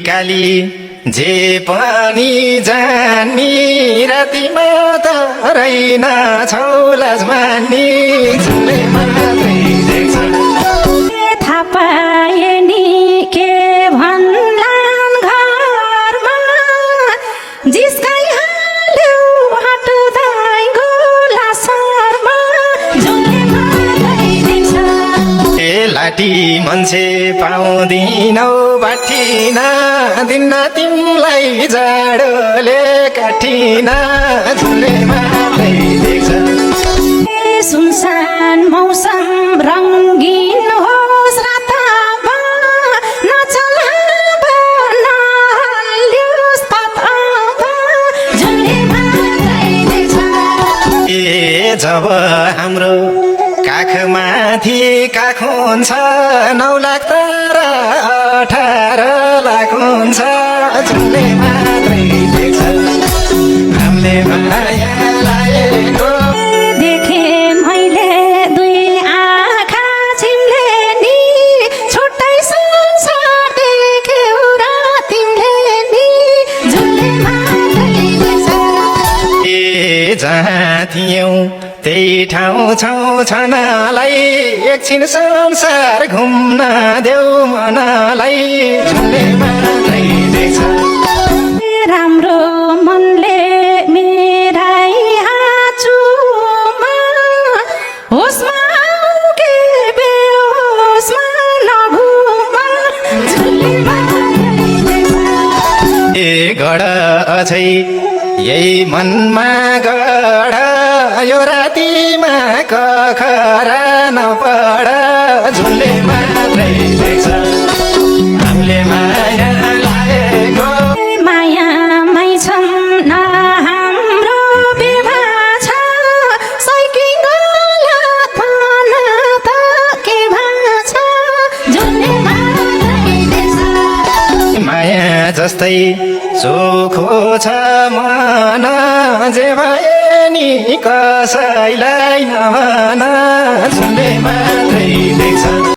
काली जे पनि जानी रातिमा त रहेन छौलाज मानी झुले मात्रै देख्छ थाहा पाए नि के भन्लान् घरमा जिस्काइहाल्यो हट्दै गुलासरमा झुले मात्रै देख्छ ए लाटी मान्छे पाउँदिनौ बाठिन दिन तिमलाई जाडोले काटिन झुले मात्रै देख्छ सुनसान मौसम रङ्गीन होस् रातमा नचल नहल्योस् ततामा झुले मात्रै देख्छ ए जब हाम्रो काखमाथि काख हुन्छ 9 लाख तर 18 लाख हुन्छ झुले मात्रै देख्छ हामीले माया लागेको देखे मैले दुई आँखा छिम्ले नि छुट्टै संसार देख्यौ र तिमीले नि झुले मात्रै देख्छ ए जहाँ थियौ त्यही ठाउँ छौ छनालाई एकछिन संसार घुम्न देऊ मनलाई झुले मात्रै देख्छ राम्रो मनले मेरै आँचुमा होसमा आऊ के बेहोसमा नघुमा झुले मात्रै देख्छ ए गढ अझै यही मनमा गढ यो रातिमा कखरा नपढ झुले मात्रै देख्छ हामीले माया लागेको मायामै छन् न हाम्रो विवाह छ सैकिङ गलत त के भाछ झुले मात्रै देख्छ माया जस्तै चोखो छ मन जे भए नि कसैलाई नभन झुले मात्रै देख्छ